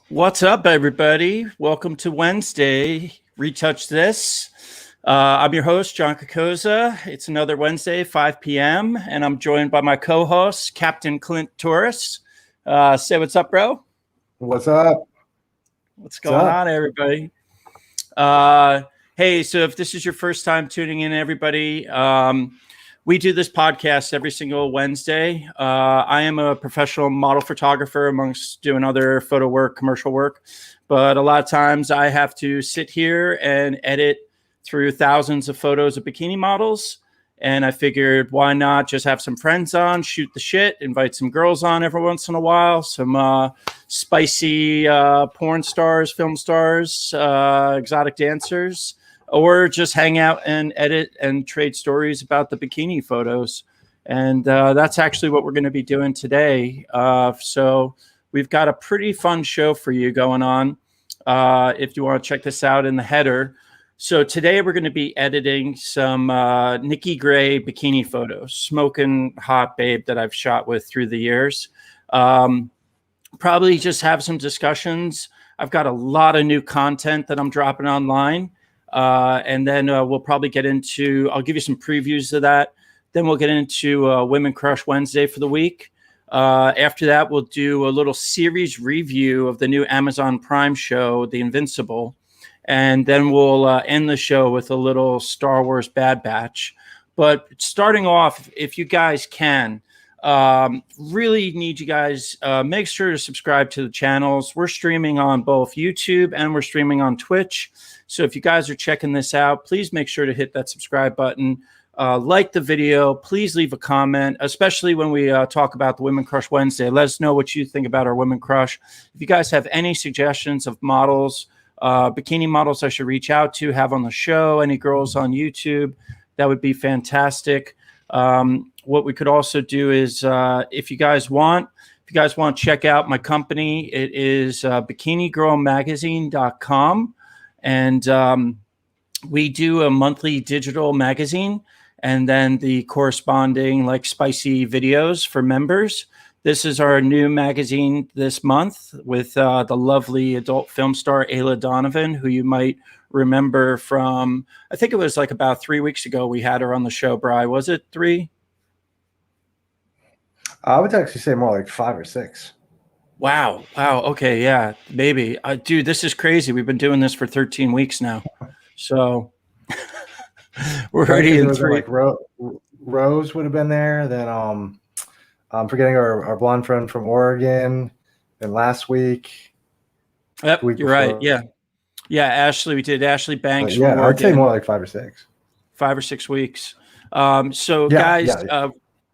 What's up, everybody? Welcome to Wednesday. Retouch This. I'm your host, John Cocozza. It's another Wednesday, 5 p.m., and I'm joined by my co-host, Captain Clint Torres. Say what's up, bro. What's up? What's going on, everybody? Hey, so if this is your first time tuning in, everybody, we do this podcast every single Wednesday. I am a professional model photographer amongst doing other photo work, commercial work. But a lot of times I have to sit here and edit through thousands of photos of bikini models. And I figured, why not just have some friends on, shoot the shit, invite some girls on every once in a while, some spicy porn stars, film stars, exotic dancers, or just hang out and edit and trade stories about the bikini photos. And that's actually what we're going to be doing today. So we've got a pretty fun show for you going on. If you want to check this out in the header. So today we're going to be editing some Nikki Gray bikini photos, smoking hot babe that I've shot with through the years. Probably just have some discussions. I've got a lot of new content that I'm dropping online. And then we'll probably get into, I'll give you some previews of that. Then we'll get into Women Crush Wednesday for the week. After that, we'll do a little series review of the new Amazon Prime show, The Invincible. And then we'll end the show with a little Star Wars Bad Batch. But starting off, if you guys can, really need you guys, make sure to subscribe to the channels. We're streaming on both YouTube and we're streaming on Twitch. So if you guys are checking this out, please make sure to hit that subscribe button. Like the video. Please leave a comment, especially when we talk about the Women Crush Wednesday. Let us know what you think about our Women Crush. If you guys have any suggestions of models, bikini models I should reach out to, have on the show, any girls on YouTube, that would be fantastic. What we could also do is, if you guys want to check out my company, it is bikinigirlmagazine.com. And we do a monthly digital magazine and then the corresponding like spicy videos for members. This is our new magazine this month with the lovely adult film star Ayla Donovan, who you might remember from, I think it was like about 3 weeks ago we had her on the show, Bri. Was it 3? I would actually say more like 5 or 6. Wow. Okay. Yeah, maybe. Dude, this is crazy. We've been doing this for 13 weeks now. So we're already in 3. Like Rose would have been there. Then I'm forgetting our blonde friend from Oregon. And last week. Yep, you're right. Yeah. Ashley. We did Ashley Banks. Yeah, from I'd say more like 5 or 6. 5 or 6 weeks. Guys,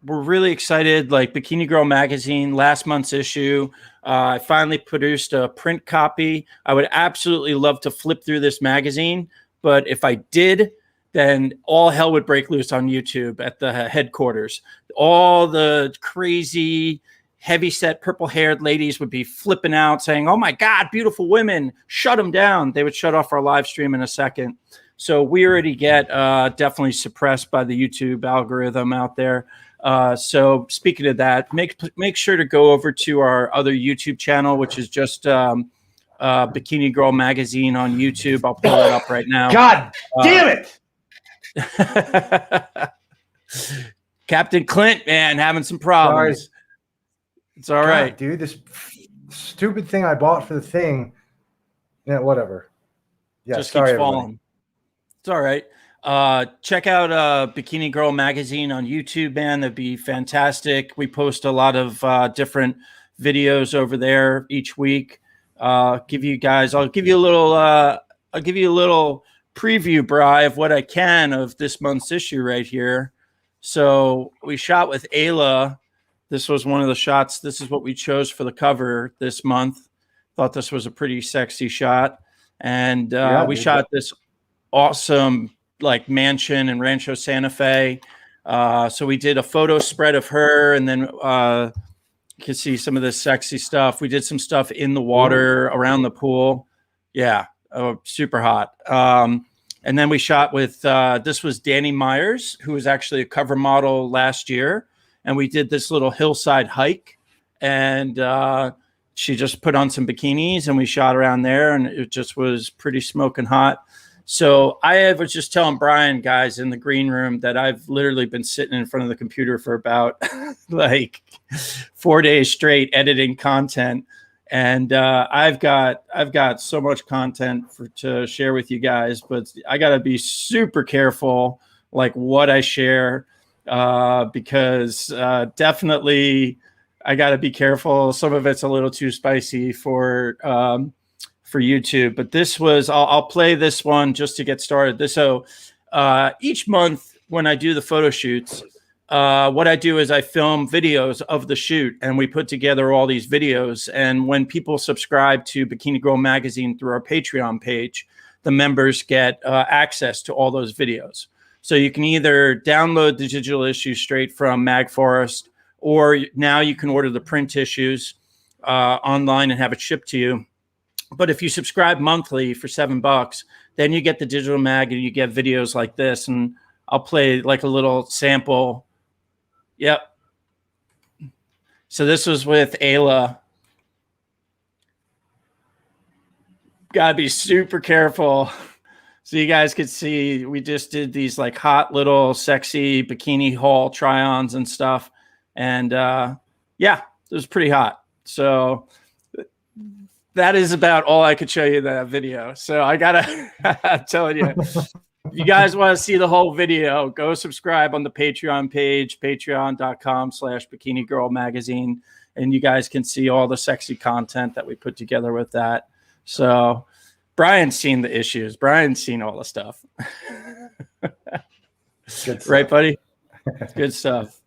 we're really excited. Like Bikini Girl Magazine, last month's issue. I finally produced a print copy. I would absolutely love to flip through this magazine, but if I did, then all hell would break loose on YouTube at the headquarters. All the crazy, heavy-set, purple-haired ladies would be flipping out, saying, "Oh my God, beautiful women! Shut them down!" They would shut off our live stream in a second. So we already get definitely suppressed by the YouTube algorithm out there. So speaking of that, make sure to go over to our other YouTube channel, which is just Bikini Girl Magazine on YouTube. I'll pull it up right now. God damn it! Captain Clint, man, having some problems. Sorry. It's all right, dude. This stupid thing I bought for the thing. Yeah, whatever. Yeah, just sorry, keeps falling. It's all right. Check out Bikini Girl Magazine on YouTube, man. That'd be fantastic. We post a lot of different videos over there each week. I'll give you a little preview, Bri, of what I can of this month's issue right here. So we shot with Ayla. This was one of the shots. This is what we chose for the cover this month. Thought this was a pretty sexy shot. And we shot this awesome like mansion in Rancho Santa Fe. So we did a photo spread of her, and then you can see some of this sexy stuff. We did some stuff in the water around the pool. Yeah, super hot. And then we shot with, this was Danny Myers, who was actually a cover model last year. And we did this little hillside hike. And she just put on some bikinis and we shot around there, and it just was pretty smoking hot. So I was just telling Brian, guys, in the green room that I've literally been sitting in front of the computer for about like 4 days straight editing content. And I've got so much content to share with you guys, but I got to be super careful like what I share, because definitely I got to be careful. Some of it's a little too spicy for YouTube, but this was, I'll play this one just to get started. So each month when I do the photo shoots, what I do is I film videos of the shoot, and we put together all these videos. And when people subscribe to Bikini Girl Magazine through our Patreon page, the members get access to all those videos. So you can either download the digital issue straight from MagForest, or now you can order the print issues online and have it shipped to you. But if you subscribe monthly for $7, then you get the digital mag and you get videos like this. And I'll play like a little sample. Yep. So this was with Ayla. Gotta be super careful. So you guys could see, we just did these like hot little sexy bikini haul try-ons and stuff. And yeah, it was pretty hot. So that is about all I could show you in that video. So I gotta, I'm telling you, if you guys want to see the whole video, go subscribe on the Patreon page, patreon.com/Bikini Girl Magazine. And you guys can see all the sexy content that we put together with that. So Brian's seen the issues. Brian's seen all the stuff. Good stuff. Right, buddy? Good stuff.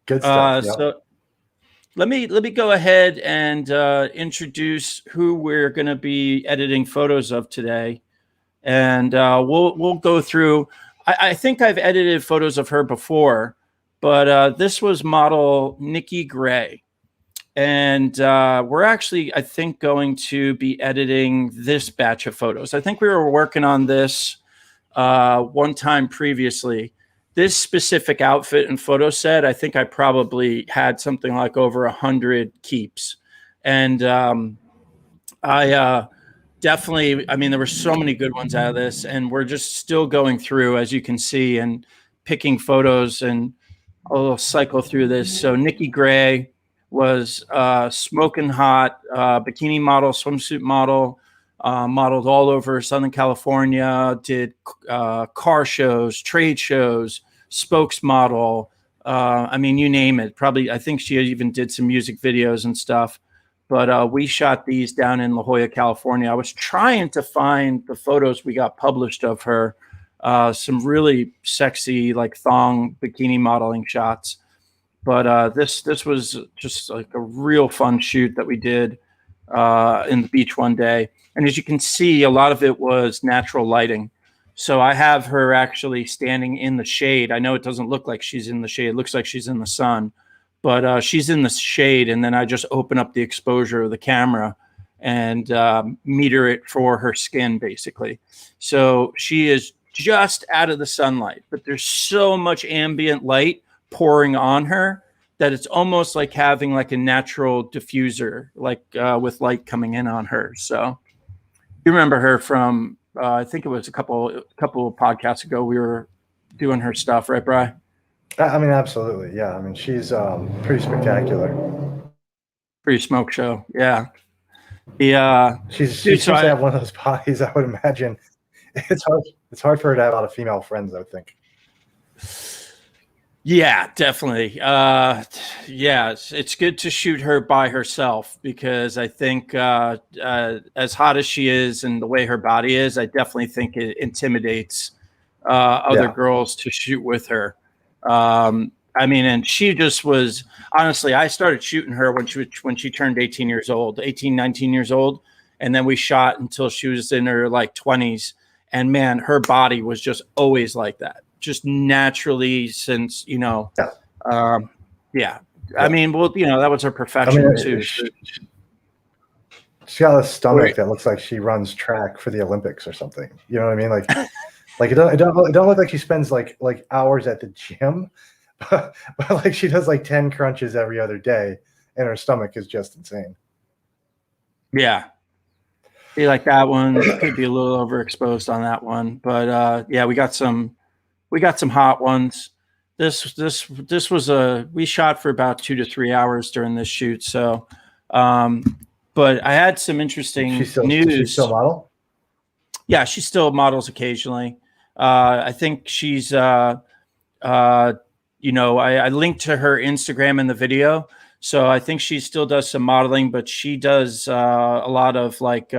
Good stuff. Yep. So let me go ahead and introduce who we're going to be editing photos of today, and we'll go through. I think I've edited photos of her before, but this was model Nikki Gray, and we're actually, I think, going to be editing this batch of photos. I think we were working on this one time previously. This specific outfit and photo set, I think I probably had something like over 100 keeps. And I definitely, I mean, there were so many good ones out of this, and we're just still going through, as you can see, and picking photos, and I'll cycle through this. So Nikki Gray was smoking hot, bikini model, swimsuit model, modeled all over Southern California, did car shows, trade shows, spokesmodel. I mean, you name it. Probably, I think she even did some music videos and stuff. But we shot these down in La Jolla, California. I was trying to find the photos we got published of her, some really sexy, like thong bikini modeling shots. But this was just like a real fun shoot that we did in the beach one day. And as you can see, a lot of it was natural lighting. So I have her actually standing in the shade. I know it doesn't look like she's in the shade. It looks like she's in the sun, but she's in the shade. And then I just open up the exposure of the camera and meter it for her skin, basically. So she is just out of the sunlight, but there's so much ambient light pouring on her that it's almost like having like a natural diffuser, like with light coming in on her. So you remember her from, I think it was a couple of podcasts ago, we were doing her stuff, right, Bri? I mean, absolutely. Yeah. I mean, she's pretty spectacular. Pretty smoke show. Yeah. Yeah. She seems to have one of those bodies, I would imagine. It's hard for her to have a lot of female friends, I would think. Yeah, definitely. Yeah, it's good to shoot her by herself, because I think as hot as she is and the way her body is, I definitely think it intimidates other girls to shoot with her. I mean, and she just was, honestly, I started shooting her when she turned 18 years old, 18, 19 years old. And then we shot until she was in her like 20s. And man, her body was just always like that. Just naturally, since, you know, yeah. I mean, well, you know, that was her profession too. She's got a stomach that looks like she runs track for the Olympics or something. You know what I mean? Like it don't look like she spends like hours at the gym, but like she does like 10 crunches every other day, and her stomach is just insane. Yeah. Be like that one could be a little overexposed on that one, but yeah, we got some hot ones. This was we shot for about 2 to 3 hours during this shoot. So, but I had some interesting Does she news. still model? Yeah, she still models occasionally. I think she's, I linked to her Instagram in the video. So I think she still does some modeling, but she does a lot of like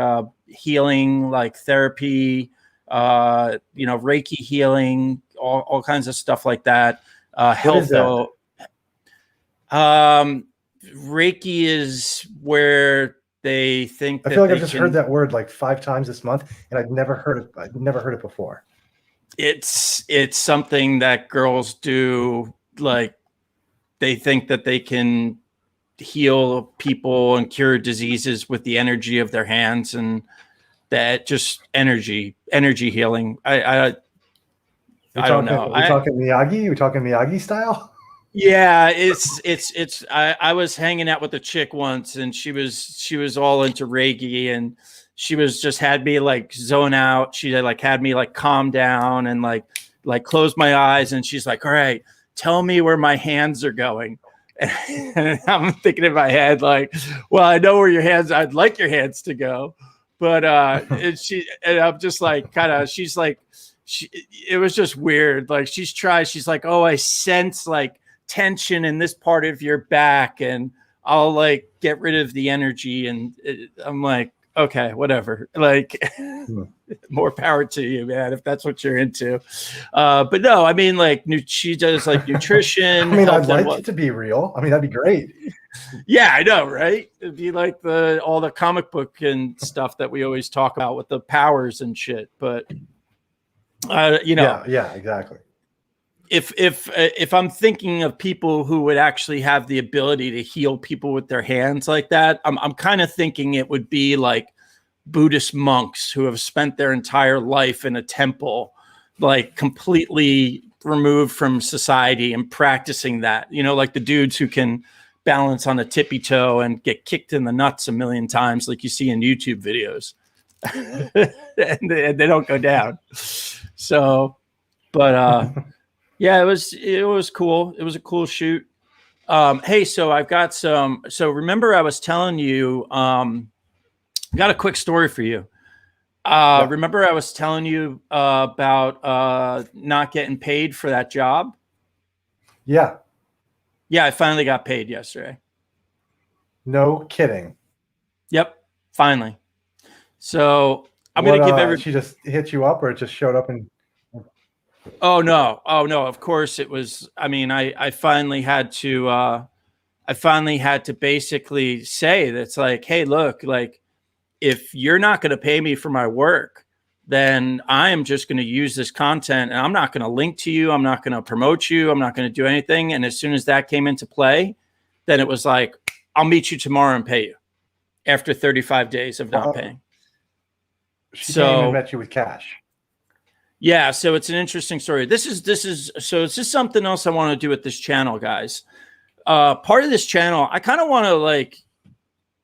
healing, like therapy, Reiki healing, all kinds of stuff like that. What is that? Reiki is where they think I feel like I've just heard that word like 5 times this month, and I've never heard it. I've never heard it before. It's something that girls do. Like they think that they can heal people and cure diseases with the energy of their hands, and that just energy healing. I don't know. We're talking Miyagi. We're talking Miyagi style. Yeah, I was hanging out with a chick once, and she was all into Reiki, and she was just had me like zone out. She had me like calm down and like close my eyes, and she's like, "All right, tell me where my hands are going." And I'm thinking in my head like, "Well, I know where your hands. I'd like your hands to go," but and I'm just like she's like, it was just weird. Like she's like, "Oh, I sense like tension in this part of your back, and I'll like get rid of the energy." And I'm like, okay, whatever. Like, more power to you, man, if that's what you're into. But no, I mean, like, she does like nutrition. I mean, I'd like it to be real. I mean, that'd be great. Yeah, I know, right? It'd be like all the comic book and stuff that we always talk about with the powers and shit. But yeah, exactly. If I'm thinking of people who would actually have the ability to heal people with their hands like that, I'm kind of thinking it would be like Buddhist monks who have spent their entire life in a temple, like completely removed from society and practicing that, like the dudes who can balance on a tippy toe and get kicked in the nuts a million times, like you see in YouTube videos. and they don't go down. So, but, yeah, it was cool. It was a cool shoot. Hey, so I've got so remember I was telling you, got a quick story for you. Remember I was telling you about not getting paid for that job? Yeah. Yeah, I finally got paid yesterday. No kidding. Yep, finally. So I'm going to give everybody. She just hit you up, or it just showed up and. Oh no! Of course it was. I mean, I finally had to. Basically say that's like, hey, look, like, if you're not going to pay me for my work, then I am just going to use this content, and I'm not going to link to you. I'm not going to promote you. I'm not going to do anything. And as soon as that came into play, then it was like, I'll meet you tomorrow and pay you after 35 days of not paying. She came and met you with cash. Yeah, so it's an interesting story. This is something else I want to do with this channel, guys. Part of this channel, I kind of want to like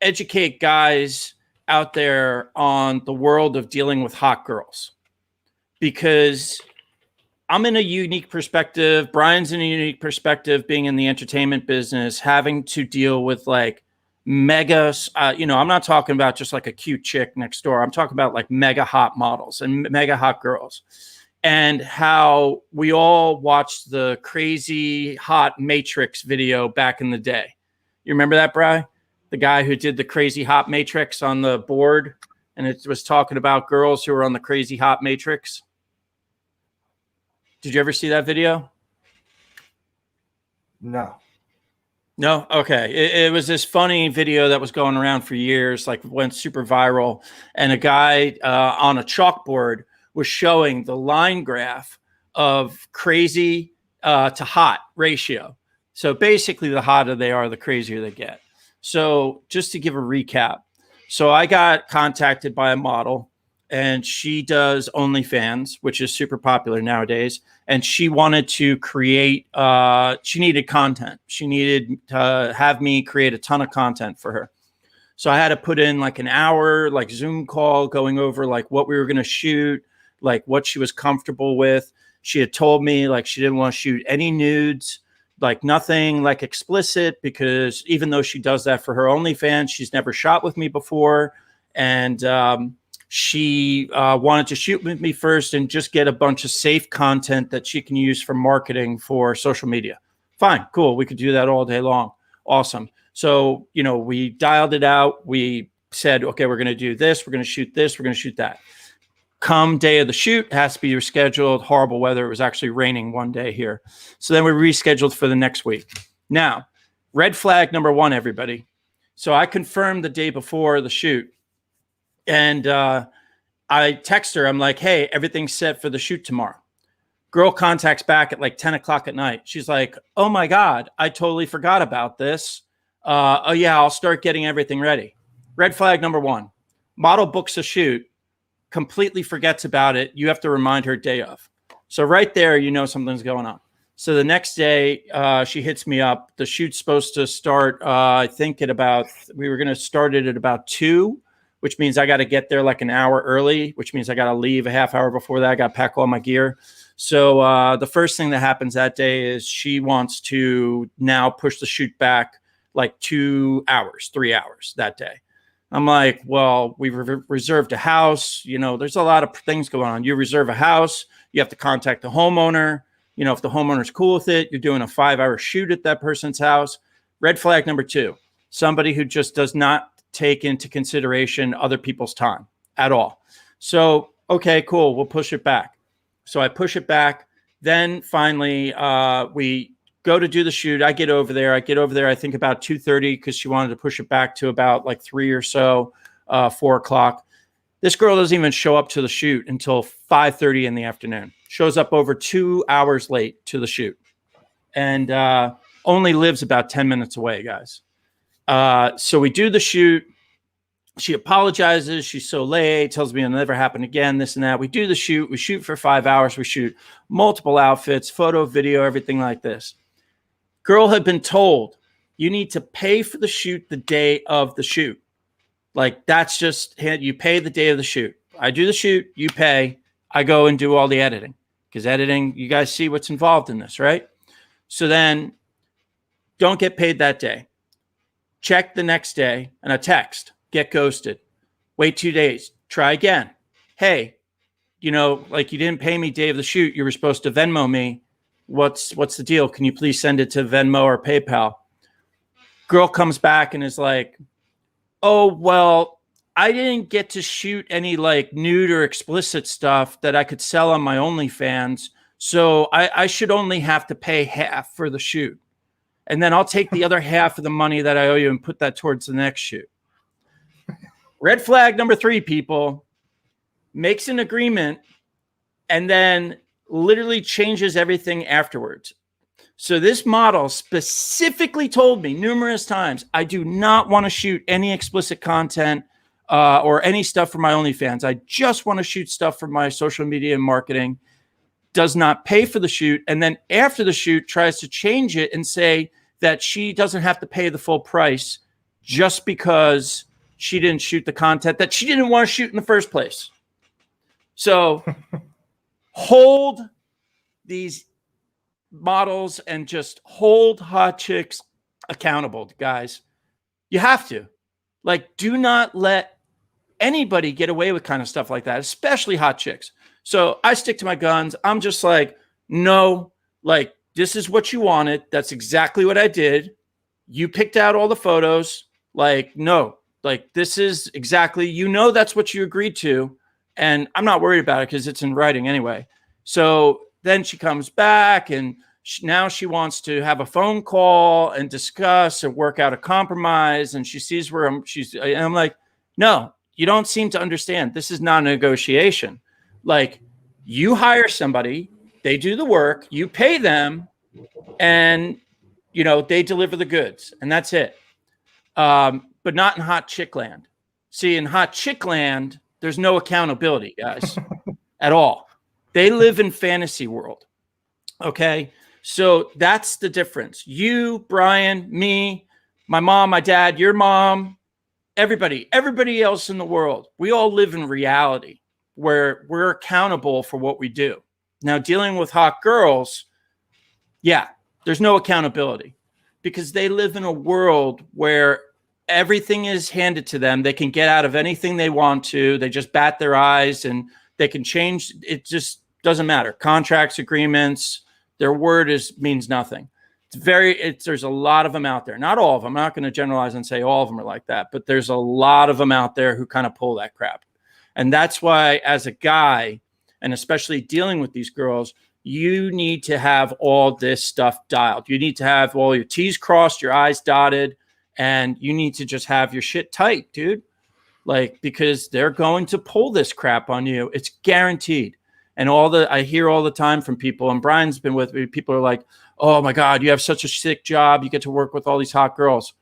educate guys out there on the world of dealing with hot girls, because I'm in a unique perspective. Brian's in a unique perspective, being in the entertainment business, having to deal with like mega, I'm not talking about just like a cute chick next door. I'm talking about like mega hot models and mega hot girls, and how we all watched the Crazy Hot Matrix video back in the day. You remember that, Bri? The guy who did the Crazy Hot Matrix on the board, and it was talking about girls who were on the Crazy Hot Matrix. Did you ever see that video? No. No? Okay. It was this funny video that was going around for years, like went super viral. And a guy on a chalkboard was showing the line graph of crazy to hot ratio. So basically, the hotter they are, the crazier they get. So just to give a recap. So I got contacted by a model, and she does OnlyFans, which is super popular nowadays. And she wanted to create, she needed content. She needed to have me create a ton of content for her. So I had to put in like an hour, like Zoom call going over like what we were going to shoot, like what she was comfortable with. She had told me like she didn't want to shoot any nudes, like nothing like explicit, because even though she does that for her OnlyFans, she's never shot with me before. And she wanted to shoot with me first and just get a bunch of safe content that she can use for marketing for social media. Fine, cool. We could do that all day long. Awesome. So, you know, we dialed it out. We said, okay, we're going to do this. We're going to shoot this. We're going to shoot that. Come day of the shoot, has to be rescheduled. Horrible weather. It was actually raining one day here. So then we rescheduled for the next week. Now, red flag number one, everybody. So I confirmed the day before the shoot. And I text her. I'm like, hey, everything's set for the shoot tomorrow. Girl contacts back at like 10 o'clock at night. She's like, oh my God, I totally forgot about this. Oh yeah, I'll start getting everything ready. Red flag number one. Model books a shoot, completely forgets about it. You have to remind her day of. So right there, you know something's going on. So the next day, she hits me up. The shoot's supposed to start, I think we were going to start it at about 2, which means I got to get there like an hour early, which means I got to leave a half hour before that. I got to pack all my gear. So the first thing that happens that day is she wants to now push the shoot back like 2 hours, 3 hours that day. I'm like, well, we reserved a house. You know, there's a lot of things going on. You reserve a house. You have to contact the homeowner. You know, if the homeowner's cool with it, you're doing a 5-hour shoot at that person's house. Red flag number 2, somebody who just does not take into consideration other people's time at all. So, okay, cool. We'll push it back. So I push it back. Then finally, we go to do the shoot. I get over there. I think about 2:30 because she wanted to push it back to about like 3 or so, 4 o'clock. This girl doesn't even show up to the shoot until 5:30 in the afternoon. Shows up over 2 hours late to the shoot, and only lives about 10 minutes away, guys. So we do the shoot. She apologizes. She's so late, tells me it'll never happen again, this and that. We do the shoot. We shoot for 5 hours. We shoot multiple outfits, photo, video, everything like this. Girl had been told, you need to pay for the shoot the day of the shoot. Like, that's just, you pay the day of the shoot. I do the shoot, you pay. I go and do all the editing. Because editing, you guys see what's involved in this, right? So then, don't get paid that day. Check the next day, and a text. Get ghosted. Wait 2 days. Try again. Hey, you know, like you didn't pay me day of the shoot. You were supposed to Venmo me. What's the deal? Can you please send it to Venmo or PayPal? Girl comes back and is like, oh, well, I didn't get to shoot any like nude or explicit stuff that I could sell on my OnlyFans. So I should only have to pay half for the shoot. And then I'll take the other half of the money that I owe you and put that towards the next shoot. Red flag number 3, people. Makes an agreement and then literally changes everything afterwards. So this model specifically told me numerous times, I do not want to shoot any explicit content or any stuff for my OnlyFans. I just want to shoot stuff for my social media and marketing. Does not pay for the shoot. And then after the shoot tries to change it and say that she doesn't have to pay the full price just because she didn't shoot the content that she didn't want to shoot in the first place. So hold these models and just hold hot chicks accountable, guys. You have to. Like, do not let anybody get away with kind of stuff like that, especially hot chicks. So I stick to my guns. I'm just like, no, like, this is what you wanted. That's exactly what I did. You picked out all the photos. Like, no, like, this is exactly, you know, that's what you agreed to. And I'm not worried about it because it's in writing anyway. So then she comes back and now she wants to have a phone call and discuss and work out a compromise. And she sees where I'm like, no, you don't seem to understand. This is not a negotiation. Like, you hire somebody, they do the work, you pay them, and, you know, they deliver the goods, and that's it. But not in hot chick land. See, in hot chick land, there's no accountability, guys, at all. They live in fantasy world. Okay. So that's the difference. You, Brian, me, my mom, my dad, your mom, everybody else in the world, we all live in reality where we're accountable for what we do. Now, dealing with hot girls, yeah, there's no accountability because they live in a world where everything is handed to them. They can get out of anything they want to. They just bat their eyes and they can change. It just doesn't matter. Contracts, agreements, their word means nothing. There's a lot of them out there. Not all of them. I'm not going to generalize and say all of them are like that, but there's a lot of them out there who kind of pull that crap. And that's why, as a guy, and especially dealing with these girls, you need to have all this stuff dialed. You need to have all your T's crossed, your I's dotted, and you need to just have your shit tight, dude. Like, because they're going to pull this crap on you. It's guaranteed. And I hear all the time from people, and Brian's been with me, people are like, oh my God, you have such a sick job. You get to work with all these hot girls.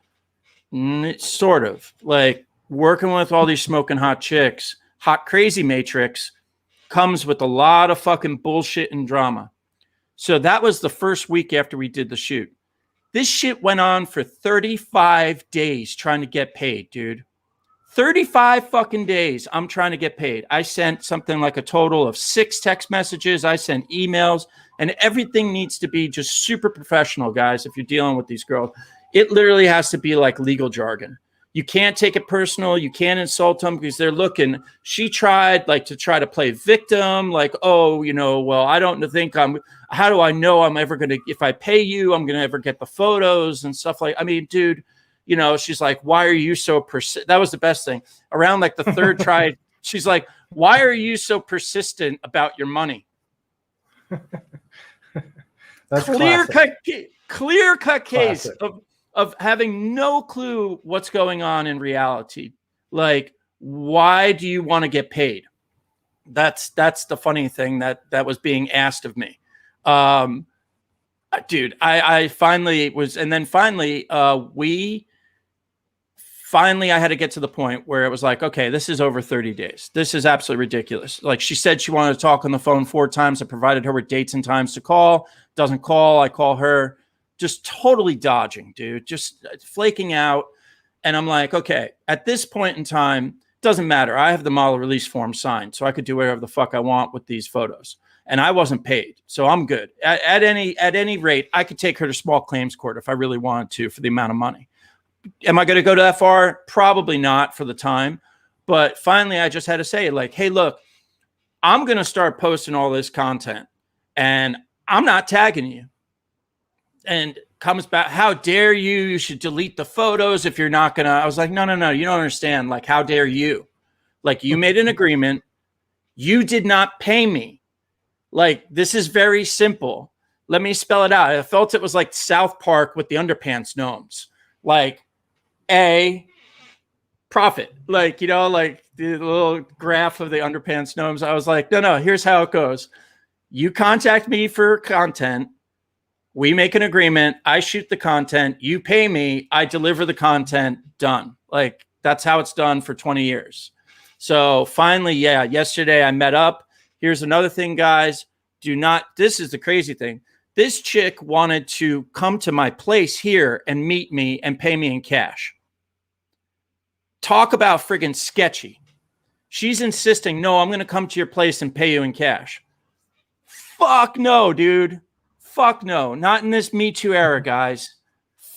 It's sort of like working with all these smoking hot chicks, hot crazy matrix comes with a lot of fucking bullshit and drama. So that was the first week after we did the shoot. This shit went on for 35 days trying to get paid, dude. 35 fucking days I'm trying to get paid. I sent something like a total of 6 text messages. I sent emails, and everything needs to be just super professional, guys, if you're dealing with these girls. It literally has to be like legal jargon. You can't take it personal. You can't insult them because they're looking. She tried to try to play victim, like, oh, well, I don't think how do I know I'm ever going to, if I pay you, I'm going to ever get the photos and stuff I mean, dude, she's like, why are you so persistent? That was the best thing. Around like the third try, she's like, why are you so persistent about your money? That's clear cut case Classic. of having no clue what's going on in reality. Like, why do you want to get paid? That's the funny thing that was being asked of me. Dude, I finally was, and then finally, I had to get to the point where it was like, okay, this is over 30 days. This is absolutely ridiculous. Like, she said she wanted to talk on the phone 4 times. I provided her with dates and times to call. Doesn't call. I call her. Just totally dodging, dude. Just flaking out. And I'm like, okay, at this point in time, doesn't matter. I have the model release form signed, so I could do whatever the fuck I want with these photos. And I wasn't paid, so I'm good. At any rate, I could take her to small claims court if I really wanted to for the amount of money. Am I going to go to that far? Probably not for the time. But finally, I just had to say, like, hey, look, I'm going to start posting all this content, and I'm not tagging you. And comes back, how dare you? You should delete the photos if you're not going to. I was like, no, you don't understand. Like, how dare you? Like, you made an agreement. You did not pay me. Like, this is very simple. Let me spell it out. I felt it was like South Park with the underpants gnomes. Like, A, profit. Like, like the little graph of the underpants gnomes. I was like, no, here's how it goes. You contact me for content. We make an agreement. I shoot the content. You pay me. I deliver the content. Done. Like, that's how it's done for 20 years. So finally, yesterday I met up. Here's another thing, guys. This is the crazy thing. This chick wanted to come to my place here and meet me and pay me in cash. Talk about friggin' sketchy. She's insisting, no, I'm going to come to your place and pay you in cash. Fuck no, dude. Fuck no. Not in this Me Too era, guys.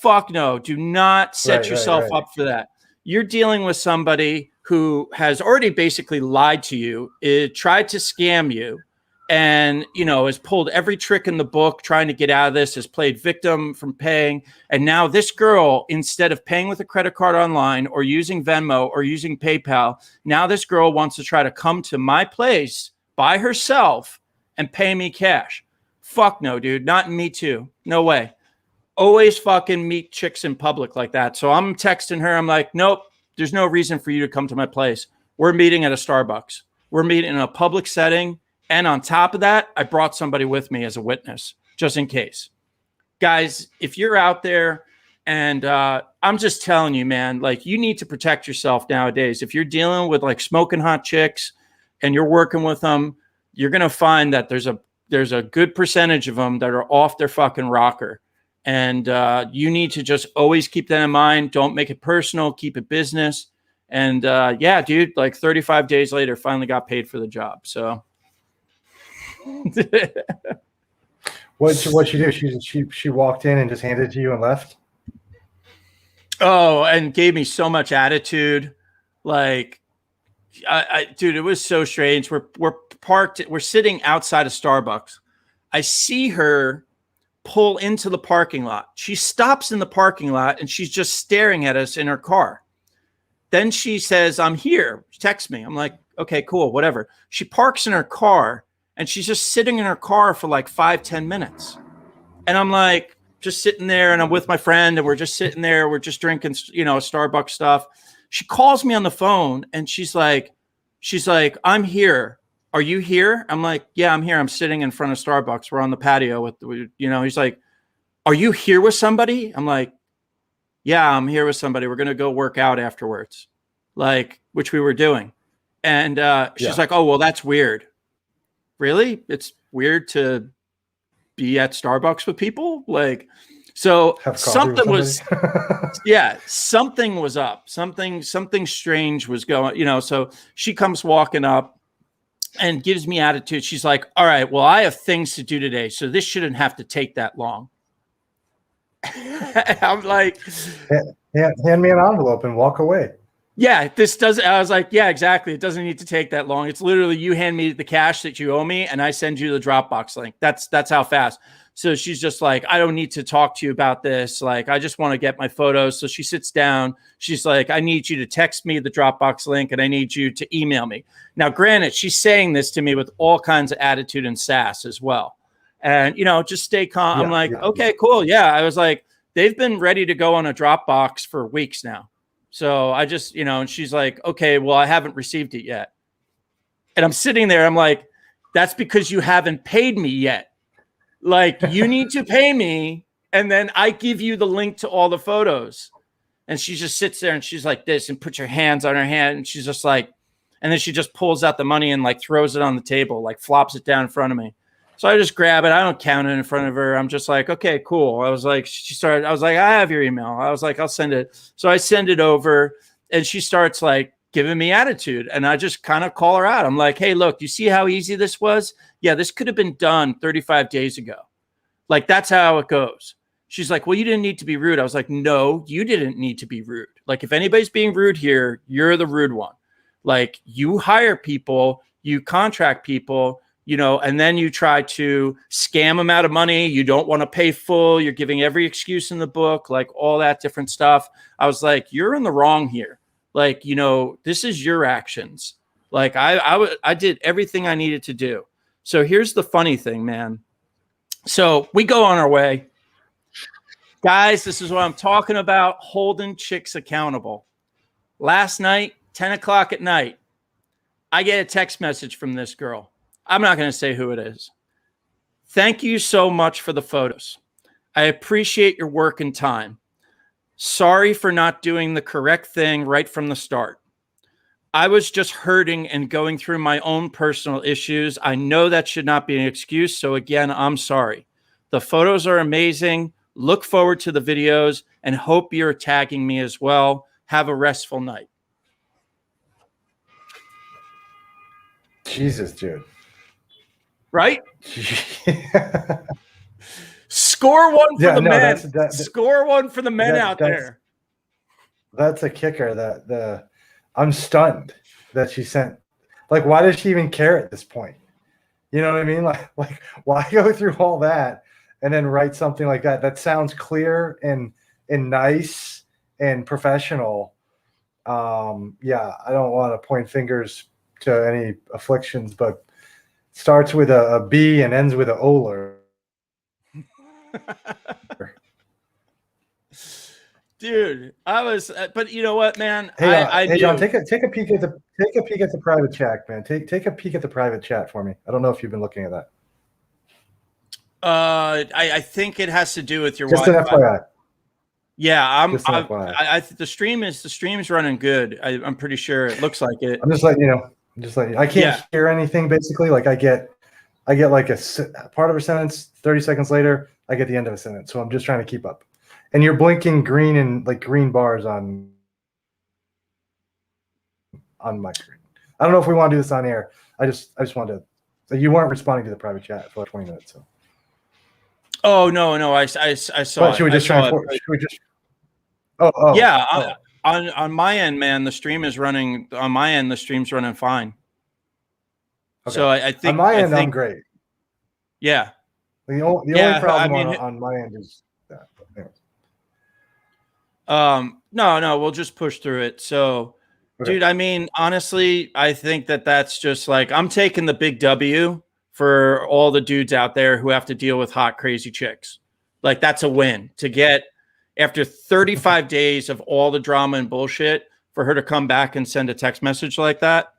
Fuck no. Do not set yourself up for that. You're dealing with somebody who has already basically lied to you, tried to scam you, and, has pulled every trick in the book trying to get out of this, has played victim from paying. And now this girl, instead of paying with a credit card online or using Venmo or using PayPal, now this girl wants to try to come to my place by herself and pay me cash. Fuck no, dude. Not in Me Too. No way. Always fucking meet chicks in public like that. So I'm texting her. I'm like, nope, there's no reason for you to come to my place. We're meeting at a Starbucks. We're meeting in a public setting. And on top of that, I brought somebody with me as a witness, just in case. Guys, if you're out there, and I'm just telling you, man, like, you need to protect yourself nowadays. If you're dealing with like smoking hot chicks and you're working with them, you're going to find that there's a good percentage of them that are off their fucking rocker. And you need to just always keep that in mind. Don't make it personal. Keep it business. And yeah, dude, like 35 days later, finally got paid for the job. So What she do? She walked in and just handed it to you and left. oh, and gave me so much attitude. Like, dude, it was so strange. We're parked. We're sitting outside of Starbucks. I see her pull into the parking lot. She stops in the parking lot and she's just staring at us in her car. Then she says, "I'm here." She texts me. I'm like, okay, cool, whatever. She parks in her car and she's just sitting in her car for like 5-10 minutes. And I'm like, just sitting there, and I'm with my friend and we're just sitting there. We're just drinking, Starbucks stuff. She calls me on the phone and she's like, "I'm here. Are you here?" I'm like, "Yeah, I'm here. I'm sitting in front of Starbucks. We're on the patio with, he's like, "Are you here with somebody?" I'm like, "Yeah, I'm here with somebody. We're going to go work out afterwards," like, which we were doing. And she's like, "Oh, well, that's weird." Really? It's weird to be at Starbucks with people? Like, so something was, yeah, something was up. Something strange was going, so she comes walking up and gives me attitude. She's like, "All right, well, I have things to do today, so this shouldn't have to take that long." I'm like, hand me an envelope and walk away. Yeah, this doesn't. I was like, yeah, exactly. It doesn't need to take that long. It's literally you hand me the cash that you owe me, and I send you the Dropbox link. That's how fast. So she's just like, "I don't need to talk to you about this. Like, I just want to get my photos." So she sits down. She's like, "I need you to text me the Dropbox link, and I need you to email me." Now, granted, she's saying this to me with all kinds of attitude and sass as well. And, just stay calm. I'm like, okay, cool. Yeah. I was like, they've been ready to go on a Dropbox for weeks now. So I just, and she's like, "Okay, well, I haven't received it yet." And I'm sitting there. I'm like, "That's because you haven't paid me yet. Like, you need to pay me, and then I give you the link to all the photos." And she just sits there and she's like this and puts her hands on her hand. And she's just like, and then she just pulls out the money and like throws it on the table, like flops it down in front of me. So I just grab it. I don't count it in front of her. I'm just like, okay, cool. I was like, I was like, "I have your email." I was like, "I'll send it." So I send it over and she starts like giving me attitude. And I just kind of call her out. I'm like, "Hey, look, you see how easy this was? Yeah, this could have been done 35 days ago. Like, that's how it goes." She's like, "Well, you didn't need to be rude." I was like, "No, you didn't need to be rude. Like, if anybody's being rude here, you're the rude one. Like, you hire people, you contract people, and then you try to scam them out of money. You don't want to pay full. You're giving every excuse in the book, like all that different stuff." I was like, "You're in the wrong here. Like, this is your actions. Like, I did everything I needed to do." So here's the funny thing, man. So we go on our way. Guys, this is what I'm talking about. Holding chicks accountable. Last night, 10 o'clock at night, I get a text message from this girl. I'm not going to say who it is. "Thank you so much for the photos. I appreciate your work and time. Sorry for not doing the correct thing right from the start. I was just hurting and going through my own personal issues. I know that should not be an excuse. So again, I'm sorry. The photos are amazing. Look forward to the videos and hope you're tagging me as well. Have a restful night." Jesus, dude. Right? Score one for the men. Score one for the men out there. That's a kicker. I'm stunned that she sent. Like, why does she even care at this point? You know what I mean? Like why go through all that and then write something like that? That sounds clear and nice and professional. Yeah, I don't want to point fingers to any afflictions, but starts with a B and ends with an Oler. Dude, I was, but you know what, man? Hey, John, take a peek at the private chat, man. Take a peek at the private chat for me. I don't know if you've been looking at that. I think it has to do with your Just Wi-Fi. an FYI. Yeah, FYI. The stream's running good. I'm pretty sure. It looks like it. I'm just letting you know. I can't hear anything. Basically, like I get like a part of a sentence. 30 seconds later, I get the end of a sentence. So I'm just trying to keep up. And you're blinking green and like green bars on on my screen. I don't know if we want to do this on air. I just wanted to. You weren't responding to the private chat for like 20 minutes. So. Oh no, I saw But it. should we just try? Should we just? Oh. Yeah, on my end, man, the stream is running. On my end, the stream's running fine. Okay. So I think on my end, I'm great. Yeah. The only problem on my end is that. No, we'll just push through it. So, dude, I mean, honestly, I think that's just like I'm taking the big W for all the dudes out there who have to deal with hot, crazy chicks. Like that's a win to get after 35 days of all the drama and bullshit for her to come back and send a text message like that.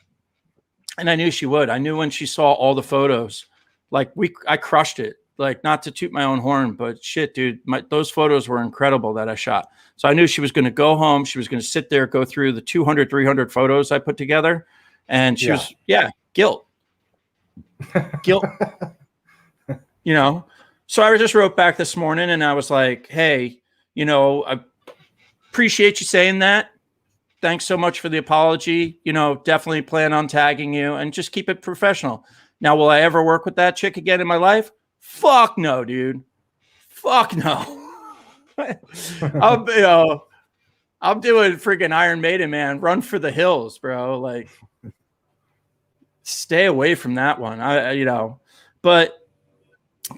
And I knew she would. I knew when she saw all the photos, like I crushed it. Like not to toot my own horn, but shit, dude, those photos were incredible that I shot. So I knew she was going to go home. She was going to sit there, go through the 200, 300 photos I put together. And she was, guilt. You know? So I just wrote back this morning and I was like, hey, you know, I appreciate you saying that. Thanks so much for the apology. You know, definitely plan on tagging you and just keep it professional. Now, will I ever work with that chick again in my life? Fuck no, dude. Fuck no. I'm doing freaking Iron Maiden, man. Run for the hills, bro. Like, stay away from that one. But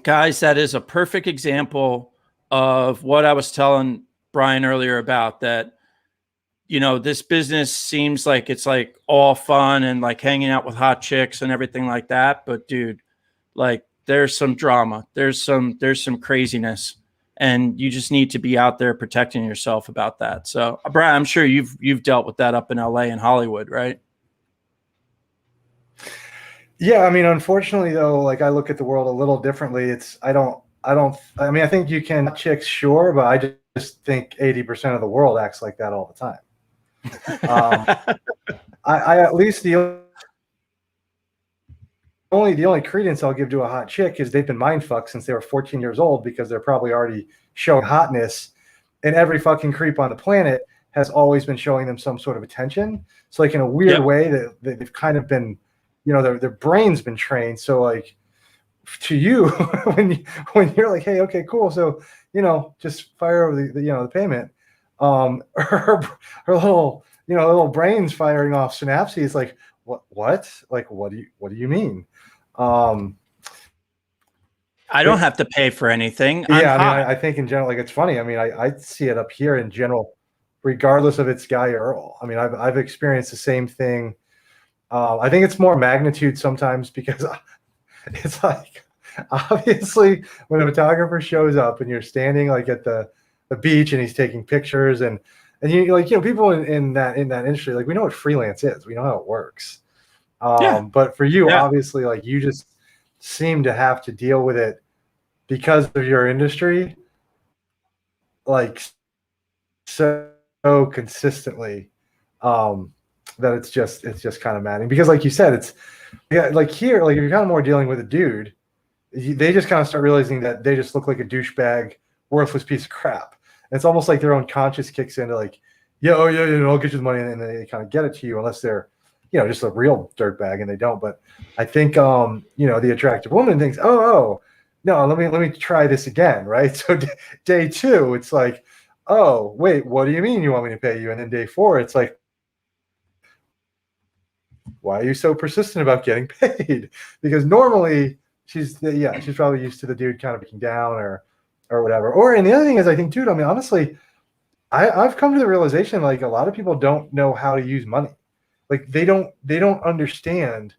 guys, that is a perfect example of what I was telling Brian earlier about that. You know, this business seems like it's like all fun and like hanging out with hot chicks and everything like that. But dude, like there's some drama, there's some craziness, and you just need to be out there protecting yourself about that. So Brian, I'm sure you've dealt with that up in LA and Hollywood, right? Yeah. I mean, unfortunately though, like I look at the world a little differently. I mean, I think you can chicks, sure, but I just think 80% of the world acts like that all the time. I at least the only credence I'll give to a hot chick is they've been mind fucked since they were 14 years old because they're probably already showing hotness, and every fucking creep on the planet has always been showing them some sort of attention. So like in a weird way that they've kind of been, you know, their brain's been trained. So like to you, when you're like, hey, okay, cool. So, you know, just fire over the payment. Her little brain's firing off synapses. Like, what? Like, what do you mean? I don't have to pay for anything. Yeah, I mean, I think in general, like, it's funny. I mean, I see it up here in general, regardless of it's guy or girl. I mean, I've experienced the same thing. I think it's more magnitude sometimes because it's like, obviously, when a photographer shows up and you're standing like at the beach and he's taking pictures and you like, you know, people in that industry, like we know what freelance is, we know how it works. But for you, obviously, like you just seem to have to deal with it because of your industry, like so consistently, that it's just kind of maddening. Because like you said, it's like here, like you're kind of more dealing with a dude. They just kind of start realizing that they just look like a douchebag, worthless piece of crap. And it's almost like their own conscience kicks into like, I'll get you the money, and they kind of get it to you unless they're, you know, just a real dirtbag, and they don't. But I think, you know, the attractive woman thinks, oh, no, let me try this again, right? So day 2, it's like, oh, wait, what do you mean you want me to pay you? And then day 4, it's like, why are you so persistent about getting paid? Because normally she's probably used to the dude kind of breaking down or whatever. And the other thing is, I think, dude, I mean, honestly, I've come to the realization, like a lot of people don't know how to use money. Like they don't understand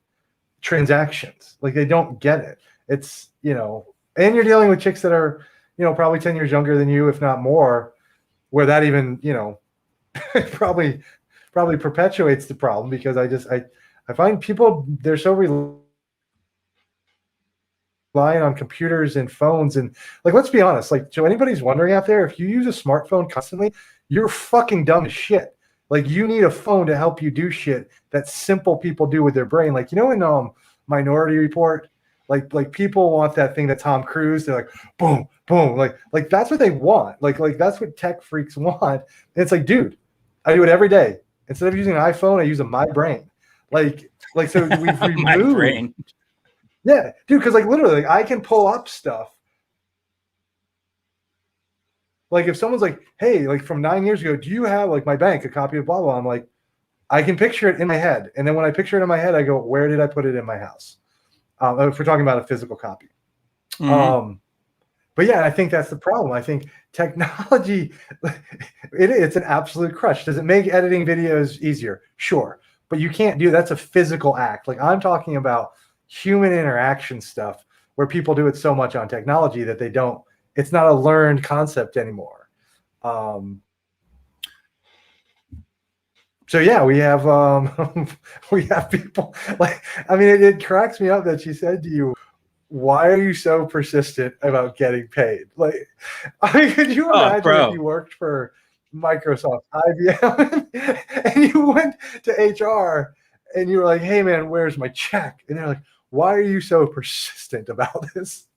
transactions. Like they don't get it. It's, you know, and you're dealing with chicks that are, you know, probably 10 years younger than you, if not more, where that even, you know, probably perpetuates the problem, because I find people, they're so relying on computers and phones. And like, let's be honest, like, so anybody's wondering out there, if you use a smartphone constantly, you're fucking dumb as shit. Like you need a phone to help you do shit that simple people do with their brain. Like, you know, in Minority Report, like people want that thing that Tom Cruise, they're like, boom, boom. Like that's what they want. Like that's what tech freaks want. And it's like, dude, I do it every day. Instead of using an iPhone, I use a My Brain. Like so we've removed. My brain. Yeah, dude, because like literally, like, I can pull up stuff. Like if someone's like, "Hey, like from 9 years ago, do you have like my bank a copy of blah blah?" I'm like, I can picture it in my head, and then when I picture it in my head, I go, "Where did I put it in my house?" If we're talking about a physical copy. Mm-hmm. But yeah, I think that's the problem. I think technology, it's an absolute crush. Does it make editing videos easier? Sure, but you can't do that's a physical act. Like I'm talking about human interaction stuff where people do it so much on technology that they don't. It's not a learned concept anymore. So yeah, we have we have people like. I mean, it cracks me up that she said to you, "Why are you so persistent about getting paid?" Like, I mean, could you imagine if you worked for Microsoft, IBM, and you went to HR and you were like, "Hey, man, where's my check?" And they're like, "Why are you so persistent about this?"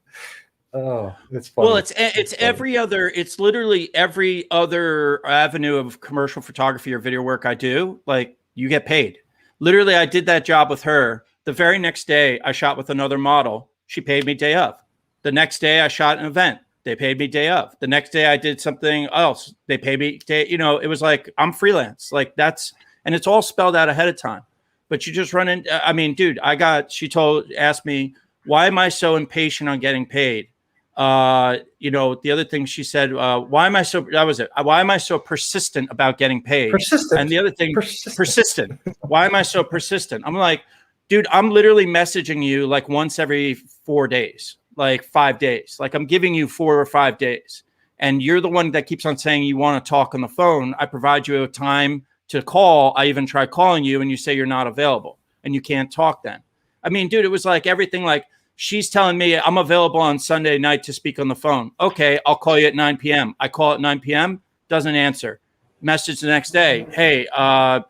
Oh, it's funny. Well, it's literally every other avenue of commercial photography or video work I do. Like you get paid. Literally, I did that job with her. The very next day, I shot with another model. She paid me day of. The next day, I shot an event. They paid me day of. The next day, I did something else. They paid me day. You know, it was like I'm freelance. Like and it's all spelled out ahead of time. But you just run in. I mean, dude, asked me, why am I so impatient on getting paid? You know, the other thing she said, why am I so persistent about getting paid? Persistent. And the other thing, persistent. Why am I so persistent? I'm like, dude, I'm literally messaging you like once every 4 days, like 5 days. Like I'm giving you 4 or 5 days. And you're the one that keeps on saying you want to talk on the phone. I provide you a time to call. I even try calling you and you say you're not available and you can't talk then. I mean, dude, it was like everything like, she's telling me I'm available on Sunday night to speak on the phone. Okay, I'll call you at 9 p.m. I call at 9 p.m., doesn't answer. Message the next day. Hey,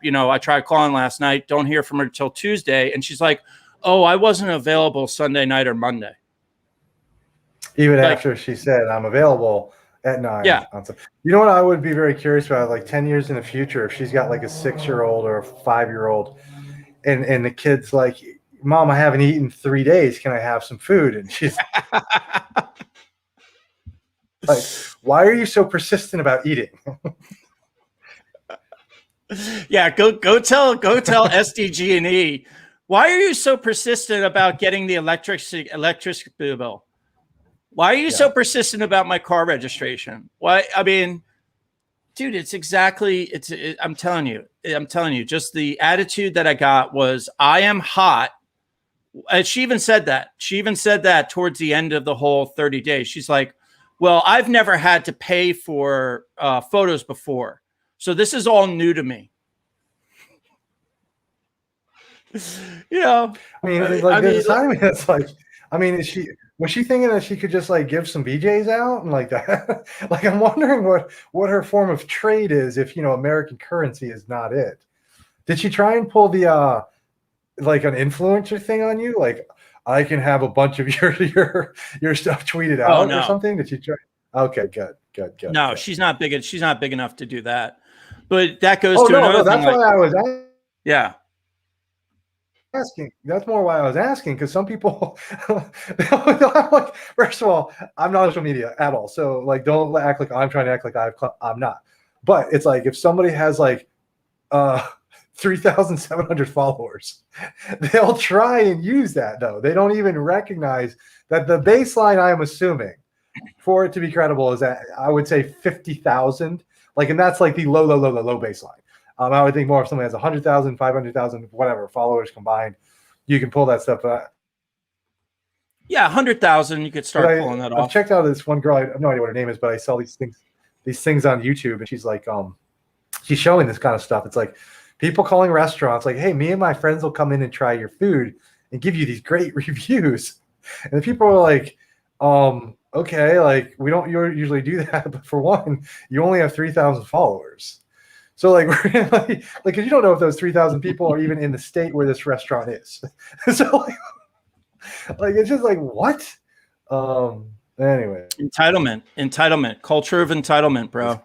you know, I tried calling last night. Don't hear from her till Tuesday. And she's like, oh, I wasn't available Sunday night or Monday. Even after she said I'm available at 9. Yeah. You know what I would be very curious about, like 10 years in the future, if she's got like a 6-year-old or a 5-year-old and the kid's like, Mom, I haven't eaten 3 days. Can I have some food? And she's like, why are you so persistent about eating? Yeah, go tell SDG&E, why are you so persistent about getting the electricity bill? Why are you so persistent about my car registration? Why? I mean, dude, I'm telling you, just the attitude that I got was, I am hot. And she even said that towards the end of the whole 30 days. She's like, well, I've never had to pay for photos before, so this is all new to me. You know, I mean, it's like, I mean, was she thinking that she could just like give some BJs out and like that? Like, I'm wondering what her form of trade is if, you know, American currency is not it. Did she try and pull the like an influencer thing on you? Like, I can have a bunch of your stuff tweeted out or something? Did she try? Okay, good. No, good. She's not big enough to do that. But that goes to another thing. That's why I was asking. Yeah. That's more why I was asking, because some people like, first of all, I'm not on social media at all, so like don't act like I'm trying to act like I'm not. But it's like if somebody has like 3,700 followers, they'll try and use that, though. They don't even recognize that the baseline, I'm assuming, for it to be credible is that I would say 50,000, like, and that's like the low baseline. I would think more if someone has 100,000, 500,000, whatever followers combined, you can pull that stuff. Yeah, 100,000, you could start pulling that off. I've checked out this one girl. I have no idea what her name is, but I saw these things on YouTube, and she's like, she's showing this kind of stuff. It's like people calling restaurants, like, hey, me and my friends will come in and try your food and give you these great reviews. And the people are like, okay, like we don't usually do that, but for one, you only have 3,000 followers. So like, because you don't know if those 3,000 people are even in the state where this restaurant is. So like it's just like, what? Anyway, entitlement, culture of entitlement, bro.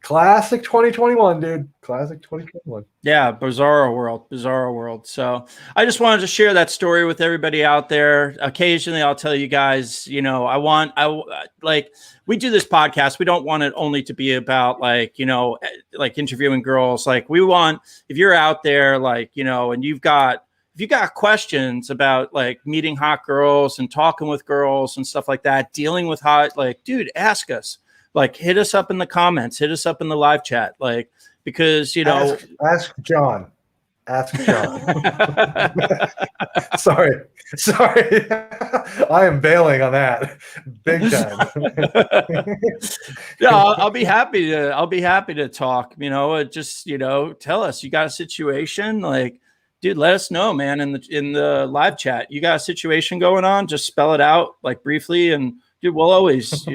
Classic 2021, dude. Classic 2021. Yeah, bizarro world. So I just wanted to share that story with everybody out there. Occasionally, I'll tell you guys, like we do this podcast. We don't want it only to be about like interviewing girls. Like we want, if you're out there, like, and if you got questions about like meeting hot girls and talking with girls and stuff like that, dealing with hot, like, dude, ask us. Like, hit us up in the comments, hit us up in the live chat, like, because, ask John. Ask John. Sorry. I am bailing on that big time. Yeah, I'll be happy to talk, just, tell us you got a situation, like, dude, let us know, man, in the live chat. You got a situation going on, just spell it out like briefly, and dude, we'll always,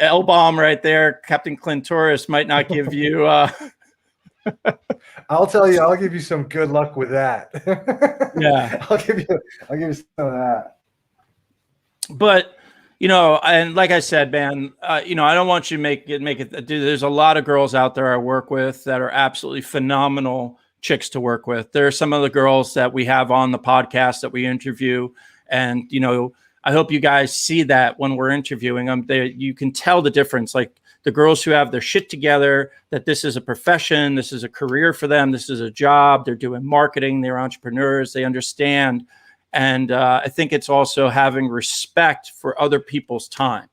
L-bomb right there. Captain Clint Torres might not give you. I'll tell you. I'll give you some good luck with that. Yeah, I'll give you some of that. But and like I said, man, I don't want you to make it. Dude, there's a lot of girls out there I work with that are absolutely phenomenal chicks to work with. There are some of the girls that we have on the podcast that we interview, and I hope you guys see that when we're interviewing them. You can tell the difference. Like the girls who have their shit together, that this is a profession, this is a career for them, this is a job. They're doing marketing, they're entrepreneurs, they understand. And I think it's also having respect for other people's time.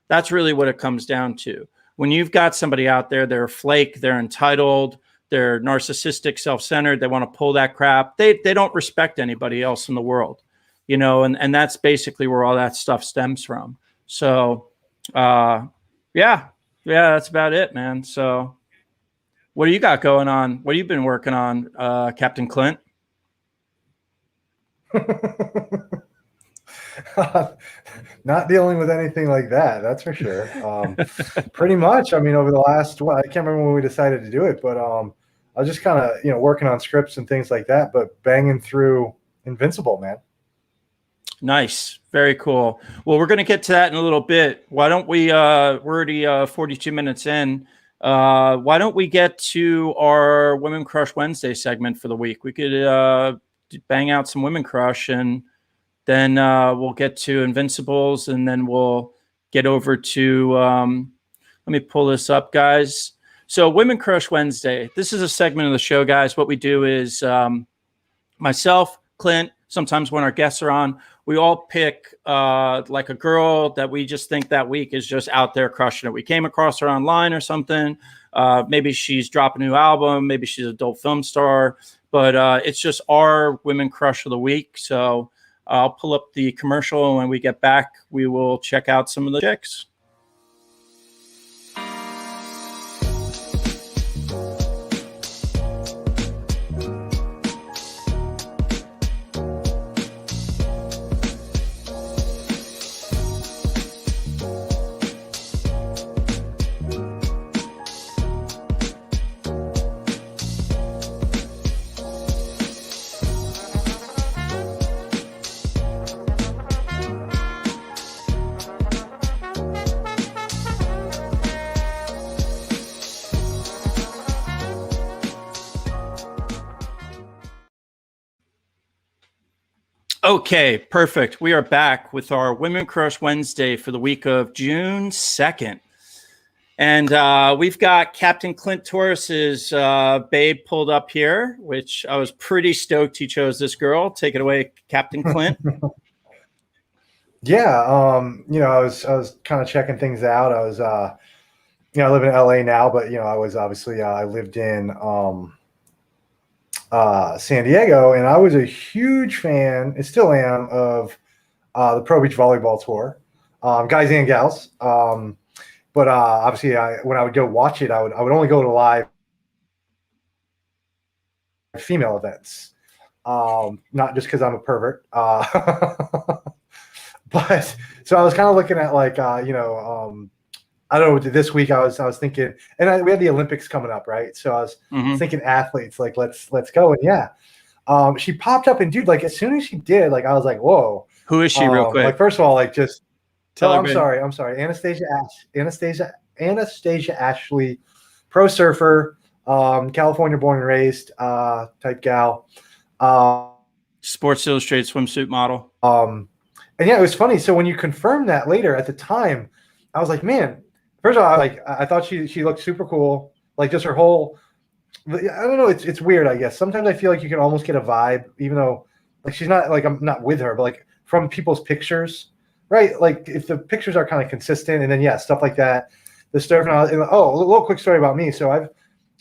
That's really what it comes down to. When you've got somebody out there, they're a flake, they're entitled, they're narcissistic, self-centered, they want to pull that crap. They don't respect anybody else in the world. And that's basically where all that stuff stems from. So, yeah, that's about it, man. So what do you got going on? What have you been working on, Captain Clint? Not dealing with anything like that. That's for sure. Pretty much. I mean, over the last, I can't remember when we decided to do it, but I was just kind of, working on scripts and things like that, but banging through Invincible, man. Nice. Very cool. Well, we're going to get to that in a little bit. Why don't we, we're already 42 minutes in. Why don't we get to our Women Crush Wednesday segment for the week? We could bang out some Women Crush, and then we'll get to Invincibles, and then we'll get over to, let me pull this up, guys. So Women Crush Wednesday, this is a segment of the show, guys. What we do is myself, Clint, sometimes when our guests are on, we all pick like a girl that we just think that week is just out there crushing it. We came across her online or something. Maybe she's dropping a new album. Maybe she's an adult film star. But it's just our Women Crush of the week. So I'll pull up the commercial, and when we get back, we will check out some of the chicks. Okay, perfect. We are back with our Women Crush Wednesday for the week of June 2nd. And we've got Captain Clint Torres's babe pulled up here, which I was pretty stoked he chose this girl. Take it away, Captain Clint. Yeah, I was kind of checking things out. I was, I live in LA now, but I was obviously I lived in San Diego, and I was a huge fan, and still am, of the Pro Beach Volleyball Tour, guys and gals. But obviously, when I would go watch it, I would only go to live female events, not just because I'm a pervert. But so I was kind of looking at like I don't know. This week I was thinking, and we had the Olympics coming up, right? So I was thinking athletes, like let's go, and yeah, she popped up, and dude, like as soon as she did, like I was like, whoa, who is she, real quick? Like first of all, like just tell her. I'm sorry, Anastasia Anastasia Ashley, pro surfer, California born and raised type gal. Sports Illustrated swimsuit model. And yeah, it was funny. So when you confirmed that later, at the time, I was like, man, first of all, I thought she looked super cool. Like just her whole, I don't know. It's weird, I guess. Sometimes I feel like you can almost get a vibe, even though like she's not like, I'm not with her, but like from people's pictures, right? Like if the pictures are kind of consistent, and then yeah, stuff like that. The surf. And oh, a little quick story about me. So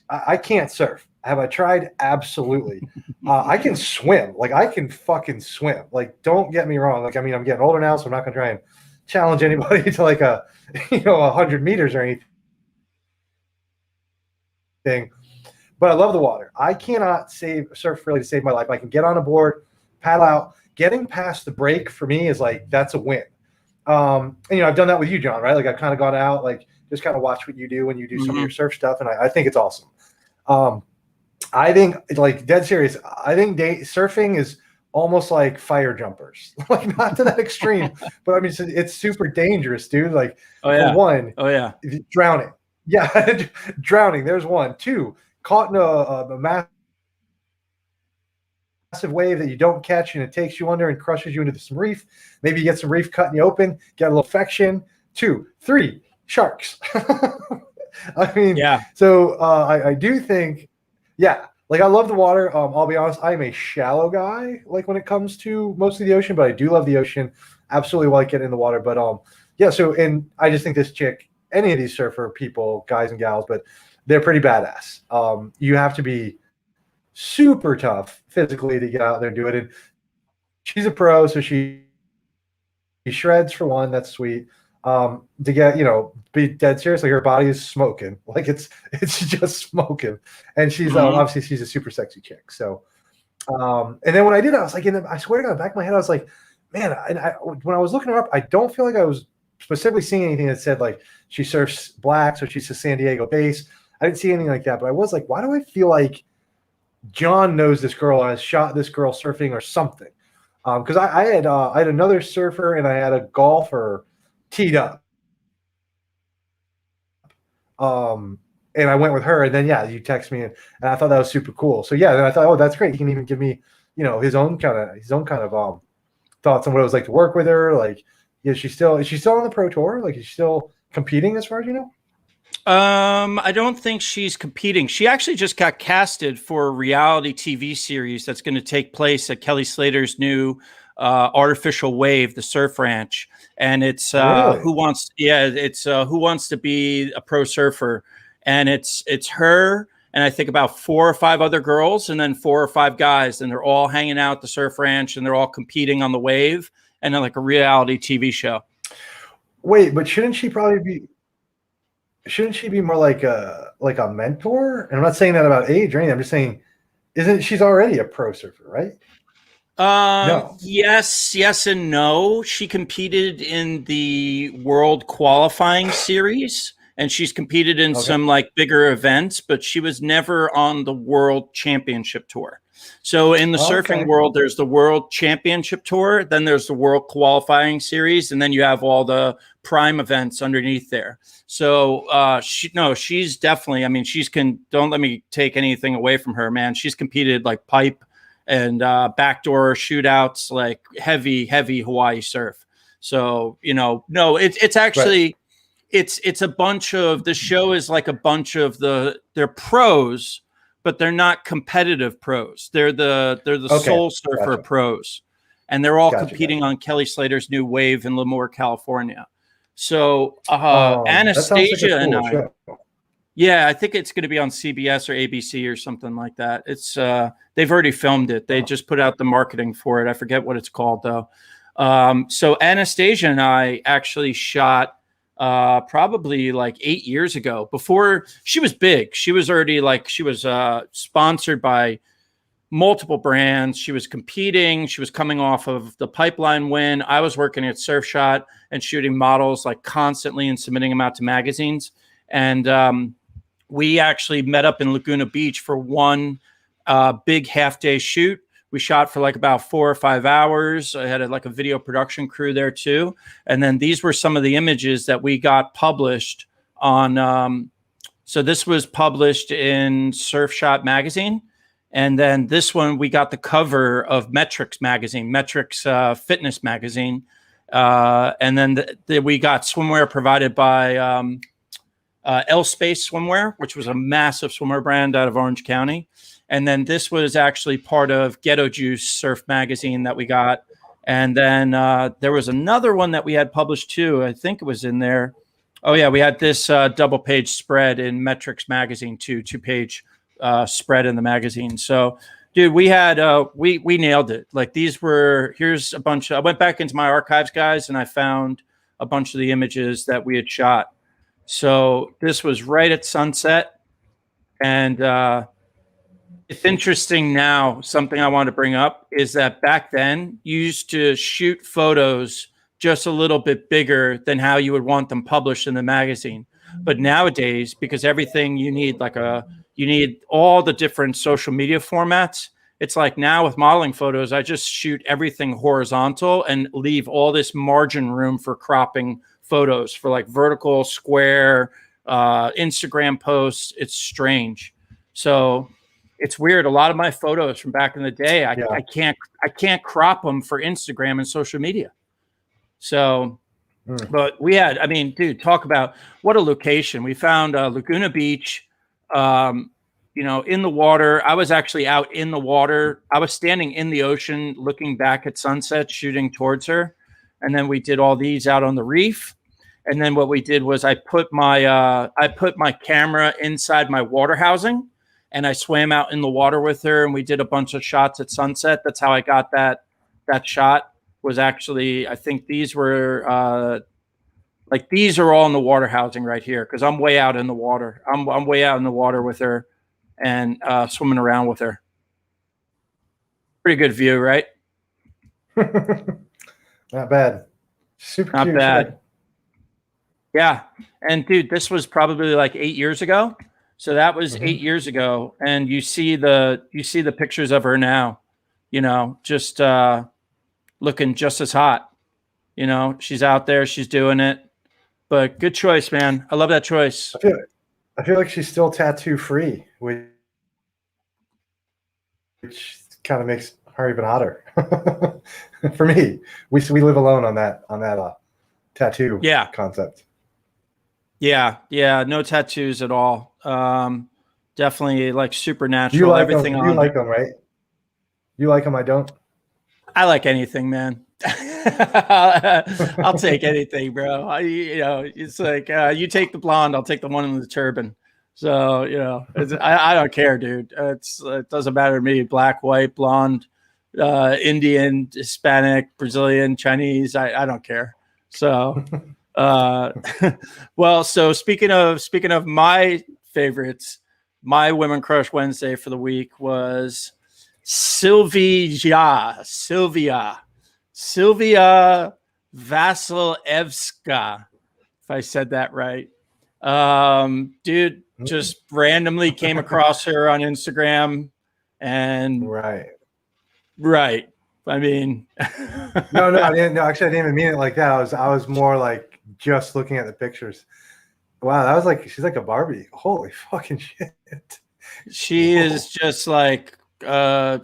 I can't surf. Have I tried? Absolutely. I can swim. Like I can fucking swim. Like don't get me wrong. Like I mean, I'm getting older now, so I'm not gonna try and challenge anybody to like 100 meters or anything. But I love the water. I cannot surf really to save my life. I can get on a board, paddle out. Getting past the break for me is like that's a win. And I've done that with you, John. Right? Like I've kind of gone out, like just kind of watch what you do when you do some of your surf stuff, and I think it's awesome. I think like dead serious. I think surfing is almost like fire jumpers, like not to that extreme, but I mean it's super dangerous, dude. Like for one, drowning, yeah, drowning. There's one. Two, caught in a massive wave that you don't catch and it takes you under and crushes you into some reef. Maybe you get some reef cut in you open, get a little infection. 2, 3, sharks. I mean, so I do think, like I love the water. I'll be honest, I'm a shallow guy, like when it comes to most of the ocean, but I do love the ocean. Absolutely like getting in the water. But so, and I just think this chick, any of these surfer people, guys and gals, but they're pretty badass. You have to be super tough physically to get out there and do it. And she's a pro, so she shreds for one. That's sweet. To get, be dead serious, like her body is smoking, like it's just smoking, and she's obviously she's a super sexy chick. So, and then when I did, I was like, I swear to God, in the back of my head, I was like, man, when I was looking her up, I don't feel like I was specifically seeing anything that said like she surfs black, so she's a San Diego base. I didn't see anything like that, but I was like, why do I feel like John knows this girl and has shot this girl surfing or something? Because I had another surfer and I had a golfer teed up, and I went with her, and then you text me, and I thought that was super cool. So then I thought, oh, that's great. He can even give me his own kind of thoughts on what it was like to work with her. Like, is she still on the pro tour? Like, is she still competing as far as you know? I don't think she's competing. She actually just got casted for a reality TV series that's going to take place at Kelly Slater's new artificial wave, the Surf Ranch, and it's really? who wants to be a pro surfer, and it's her and I think about 4 or 5 other girls and then 4 or 5 guys, and they're all hanging out at the Surf Ranch and they're all competing on the wave, and then like a reality TV show. Wait, but shouldn't she be more like a mentor? And I'm not saying that about age or anything. I'm just saying, she's already a pro surfer, right? No. Yes and no. She competed in the world qualifying series, and she's competed in some like bigger events, but she was never on the world championship tour. So in the surfing world, there's the world championship tour, then there's the world qualifying series, and then you have all the prime events underneath there. So she's definitely, I mean, don't let me take anything away from her, man. She's competed like pipe and backdoor shootouts, like heavy Hawaii surf. So, no, it's actually, it's a bunch of, the show is like a bunch of they're pros, but they're not competitive pros. They're the soul surfer pros, and they're all competing on Kelly Slater's new wave in Lemoore, California. So Anastasia and I, I think it's going to be on CBS or ABC or something like that. It's they've already filmed it. They just put out the marketing for it. I forget what it's called though. So Anastasia and I actually shot probably like 8 years ago, before she was big. She was already sponsored by multiple brands. She was competing. She was coming off of the Pipeline win. I was working at Surf Shot and shooting models like constantly and submitting them out to magazines. And we actually met up in Laguna Beach for one big half-day shoot. We shot for like about 4 or 5 hours. I had like a video production crew there too. And then these were some of the images that we got published on. So this was published in Surf Shop magazine. And then this one, we got the cover of Metrics magazine, Metrics fitness magazine. And then we got swimwear provided by L Space Swimwear, which was a massive swimwear brand out of Orange County. And then this was actually part of Ghetto Juice Surf magazine that we got. And then there was another one that we had published too. I think it was in there. Oh yeah, we had this double page spread in Metrics magazine too, 2-page spread in the magazine. So dude, we had we nailed it. Like here's a bunch. I went back into my archives, guys, and I found a bunch of the images that we had shot. So this was right at sunset. And it's interesting now, something I want to bring up is that back then you used to shoot photos just a little bit bigger than how you would want them published in the magazine. But nowadays, because everything you need, you need all the different social media formats. It's like now with modeling photos, I just shoot everything horizontal and leave all this margin room for cropping photos for like vertical, square, Instagram posts. It's strange. So it's weird. A lot of my photos from back in the day, I can't crop them for Instagram and social media. So, but we had, I mean, dude, talk about what a location. We found Laguna Beach, in the water. I was actually out in the water. I was standing in the ocean, looking back at sunset, shooting towards her. And then we did all these out on the reef. And then what we did was I put my camera inside my water housing, and I swam out in the water with her, and we did a bunch of shots at sunset. That's how I got that shot. Was actually, I think these were these are all in the water housing right here, because I'm way out in the water. I'm way out in the water with her and swimming around with her. Pretty good view, right? Not bad. Super Not cute. bad. Shit. Yeah. And dude, this was probably like 8 years ago. So that was 8 years ago. And you see the pictures of her now, just looking just as hot. She's out there, she's doing it. But good choice, man. I love that choice. I feel like she's still tattoo free, which kind of makes her even hotter. For me, we live alone on that tattoo concept. Yeah, no tattoos at all. Definitely like supernatural. You like everything them, on. You like them, right? You like them. I don't. I like anything, man. I'll take anything, bro. It's like you take the blonde, I'll take the one in the turban. So I don't care, dude. It doesn't matter to me. Black, white, blonde, Indian, Hispanic, Brazilian, Chinese. I don't care. So, well, so speaking of my favorites, my Women Crush Wednesday for the week was Sylvia Vasilevska, if I said that right. Dude, just randomly came across her on Instagram, and right. I mean, no, I didn't. No, actually, I didn't even mean it like that. I was more like just looking at the pictures. Wow, that was like, she's like a Barbie. Holy fucking shit. She is just like,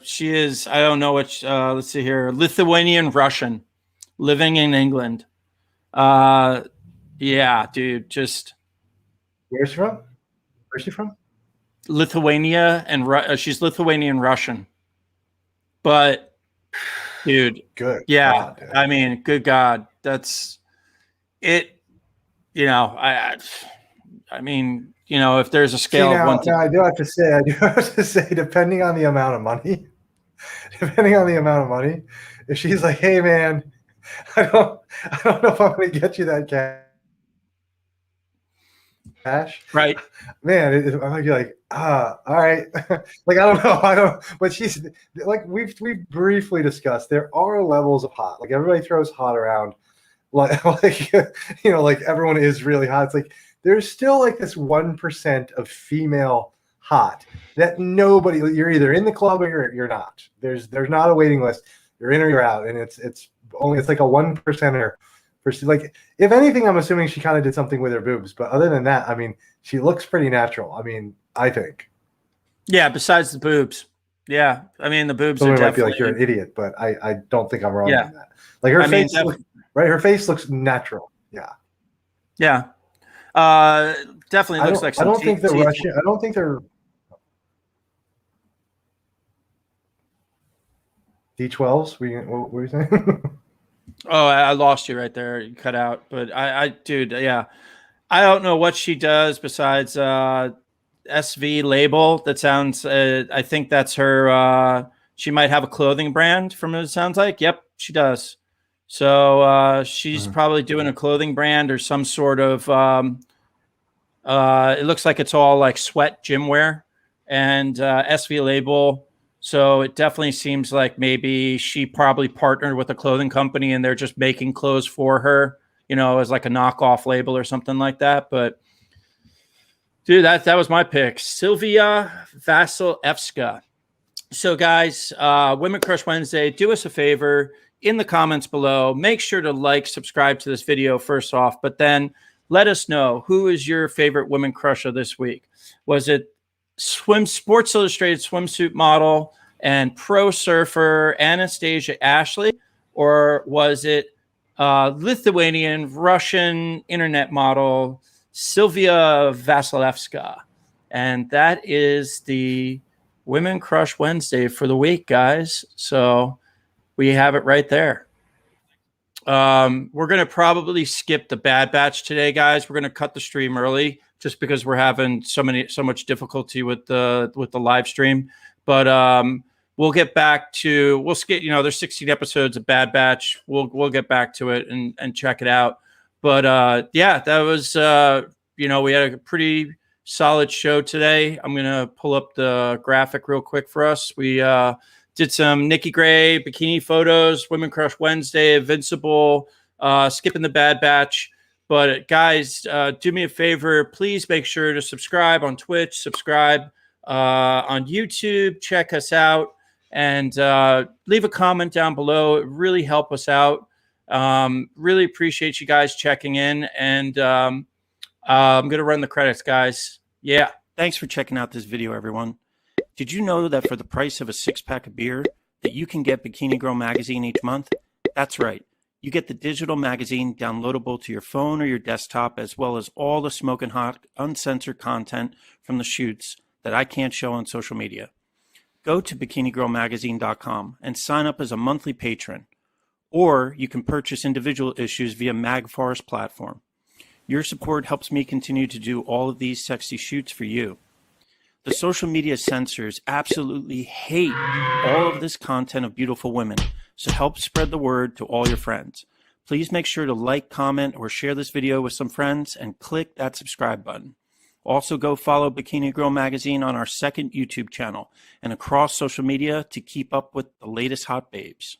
she is, I don't know which, let's see here, Lithuanian Russian, living in England. Yeah, dude, just. Where's she from? Where's she from? Lithuania, and she's Lithuanian Russian. But, dude, good. Yeah, God, dude. I mean, good God, that's it. I mean, if there's a scale of 1 to. Now I do have to say, depending on the amount of money, if she's like, hey man, I don't know if I'm going to get you that cash. Right. Man, I might be like, all right. Like, I don't know. But she's like, we've briefly discussed, there are levels of hot. Like, everybody throws hot around. Like everyone is really hot. It's like, there's still like this 1% of female hot that nobody, you're either in the club or you're not. There's not a waiting list. You're in or you're out. And it's like a 1%er like, if anything, I'm assuming she kind of did something with her boobs. But other than that, I mean, she looks pretty natural. I mean, I think. Yeah, besides the boobs. Yeah, I mean, the boobs Somebody are might be definitely. like, you're an idiot, but I don't think I'm wrong Yeah. on that. Like her I mean, face, right? Her face looks natural. Yeah. Yeah. Definitely looks like I some don't think they're teeth. Russian. I don't think they're D12s. What were you saying? Oh, I lost you right there. You cut out. But dude, yeah. I don't know what she does besides SV label. That sounds, I think that's her. She might have a clothing brand from what it sounds like. Yep, she does. So she's probably doing a clothing brand or some sort of, it looks like it's all like sweat gym wear and SV label. So it definitely seems like maybe she probably partnered with a clothing company and they're just making clothes for her, as like a knockoff label or something like that. But dude, that was my pick. Sylvia Vasilevska. So guys, Women Crush Wednesday, do us a favor in the comments below. Make sure to like, subscribe to this video first off, but then let us know who is your favorite women crusher this week. Was it Sports Illustrated swimsuit model and pro surfer Anastasia Ashley, or was it Lithuanian Russian internet model Sylvia Vasilevska? And that is the Women Crush Wednesday for the week, guys. So we have it right there. We're going to probably skip the Bad Batch today, guys. We're going to cut the stream early just because we're having so much difficulty with the live stream. But we'll get back to, we'll skip, there's 16 episodes of Bad Batch. We'll get back to it and check it out. But yeah, that was, we had a pretty solid show today. I'm going to pull up the graphic real quick for us. We did some Nikki Gray bikini photos, Women Crush Wednesday, Invincible, skipping the Bad Batch. But guys, do me a favor. Please make sure to subscribe on Twitch, subscribe on YouTube, check us out, and leave a comment down below. It really help us out. Really appreciate you guys checking in. And I'm going to run the credits, guys. Yeah. Thanks for checking out this video, everyone. Did you know that for the price of a 6-pack of beer that you can get Bikini Girl magazine each month? That's right. You get the digital magazine downloadable to your phone or your desktop, as well as all the smoking hot, uncensored content from the shoots that I can't show on social media. Go to bikinigirlmagazine.com and sign up as a monthly patron. Or you can purchase individual issues via MagForest platform. Your support helps me continue to do all of these sexy shoots for you. The social media censors absolutely hate all of this content of beautiful women, so help spread the word to all your friends. Please make sure to like, comment, or share this video with some friends and click that subscribe button. Also, go follow Bikini Girl Magazine on our second YouTube channel and across social media to keep up with the latest hot babes.